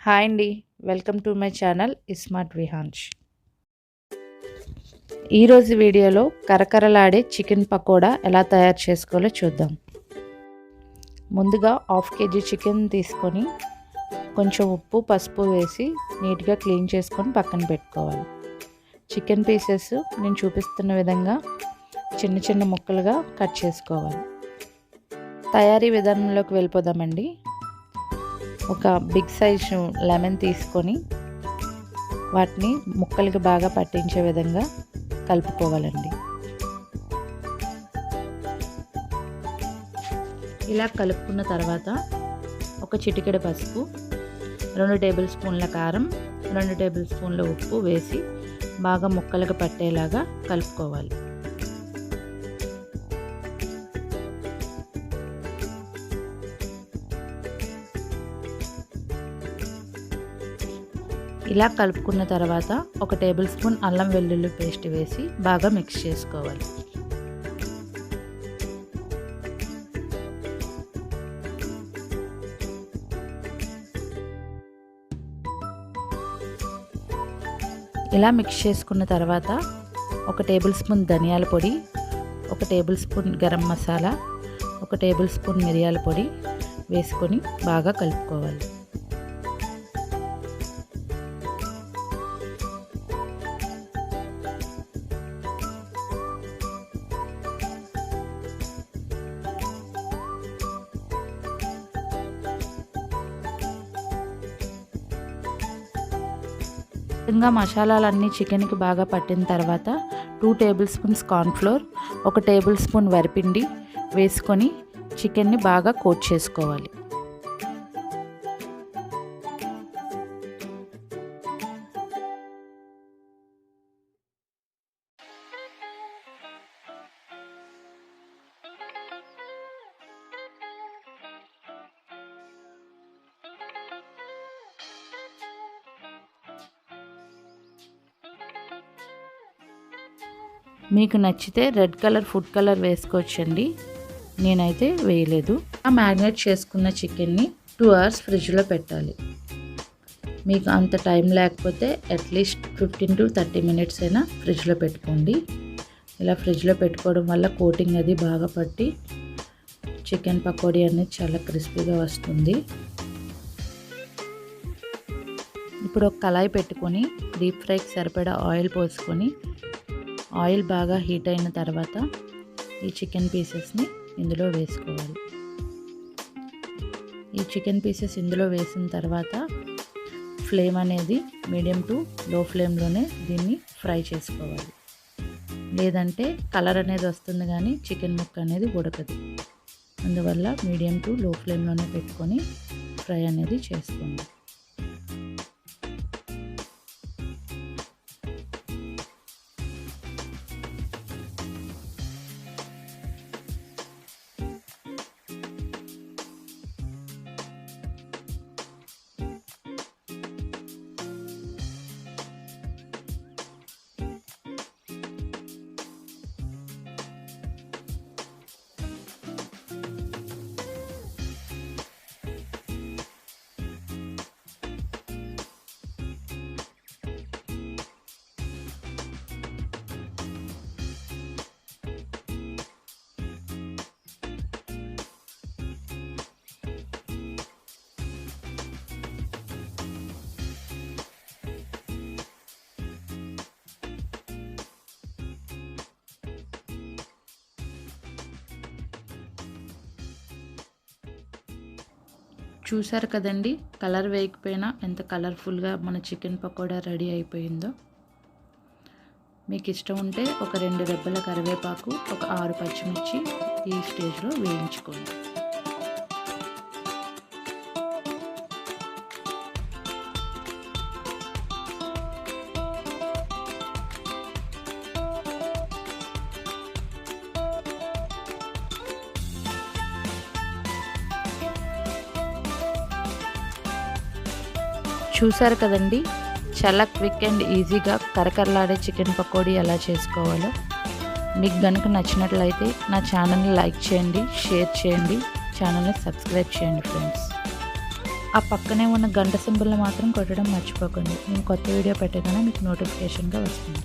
Hi అండి. Welcome to my channel iSmart Vihansh. ఈరోజు వీడియోలో కరకరలాడే చికెన్ పకోడా ఎలా తయారు చేసుకోవాలో చూద్దాం. ముందుగా హాఫ్ కేజీ చికెన్ తీసుకొని కొంచెం ఉప్పు పసుపు వేసి నీట్గా క్లీన్ చేసుకొని పక్కన పెట్టుకోవాలి. చికెన్ పీసెస్ నేను చూపిస్తున్న విధంగా చిన్న చిన్న ముక్కలుగా కట్ చేసుకోవాలి. తయారీ విధానంలోకి వెళ్ళిపోదామండి. ఒక బిగ్ సైజు లెమన్ తీసుకొని వాటిని ముక్కలకి బాగా పట్టించే విధంగా కలుపుకోవాలండి. ఇలా కలుపుకున్న తర్వాత ఒక చిటికెడు పసుపు, 2 టేబుల్ స్పూన్ల కారం, 2 టేబుల్ స్పూన్ల ఉప్పు వేసి బాగా ముక్కలకు పట్టేలాగా కలుపుకోవాలి. ఇలా కలుపుకున్న తర్వాత ఒక టేబుల్ స్పూన్ అల్లం వెల్లుల్లి పేస్ట్ వేసి బాగా మిక్స్ చేసుకోవాలి. ఇలా మిక్స్ చేసుకున్న తర్వాత ఒక టేబుల్ స్పూన్ ధనియాల పొడి, ఒక టేబుల్ స్పూన్ గరం మసాలా, ఒక టేబుల్ స్పూన్ మిరియాల పొడి వేసుకొని బాగా కలుపుకోవాలి. ఇంకా మసాలాలన్నీ చికెన్కి బాగా పట్టిన తర్వాత 2 tablespoons cornflour, 1 tablespoon వరిపిండి వేసుకొని చికెన్ని బాగా కోట్ చేసుకోవాలి. మీకు నచ్చితే రెడ్ కలర్ ఫుడ్ కలర్ వేసుకోవచ్చండి, నేనైతే వేయలేదు. మ్యారినేట్ చేసుకున్న చికెన్ని 2 అవర్స్ ఫ్రిడ్జ్లో పెట్టాలి. మీకు అంత టైం లేకపోతే అట్లీస్ట్ 15 to 30 మినిట్స్ అయినా ఫ్రిడ్జ్లో పెట్టుకోండి. ఇలా ఫ్రిడ్జ్లో పెట్టుకోవడం వల్ల కోటింగ్ అది బాగా పట్టి చికెన్ పకోడీ అనేది చాలా క్రిస్పీగా వస్తుంది. ఇప్పుడు ఒక కళాయి పెట్టుకొని డీప్ ఫ్రైకి సరిపడా ఆయిల్ పోసుకొని ఆయిల్ బాగా హీట్ అయిన తర్వాత ఈ చికెన్ పీసెస్ని ఇందులో వేసుకోవాలి. ఈ చికెన్ పీసెస్ ఇందులో వేసిన తర్వాత ఫ్లేమ్ అనేది మీడియం టు లో ఫ్లేమ్లోనే దీన్ని ఫ్రై చేసుకోవాలి. లేదంటే కలర్ అనేది వస్తుంది కానీ చికెన్ ముక్క అనేది ఉడకదు. అందువల్ల మీడియం టు లో ఫ్లేమ్లోనే పెట్టుకొని ఫ్రై అనేది చేసుకోండి. చూసారు కదండి, కలర్ వేయకపోయినా ఎంత కలర్ఫుల్గా మన చికెన్ పకోడా రెడీ అయిపోయిందో. మీకు ఇష్టం ఉంటే ఒక 2 రెబ్బల కరివేపాకు, ఒక 6 పచ్చిమిర్చి ఈ స్టేజ్లో వేయించుకోండి. చూసారు కదండి, చాలా క్విక్ అండ్ ఈజీగా కరకరలాడే చికెన్ పకోడీ ఎలా చేసుకోవాలో. మీకు కనుక నచ్చినట్లయితే నా ఛానల్ని లైక్ చేయండి, షేర్ చేయండి, ఛానల్ని సబ్స్క్రైబ్ చేయండి ఫ్రెండ్స్. ఆ పక్కనే ఉన్న గంట సింబల్ని మాత్రం కొట్టడం మర్చిపోకండి. నేను కొత్త వీడియో పెట్టగానే మీకు నోటిఫికేషన్గా వస్తుంది.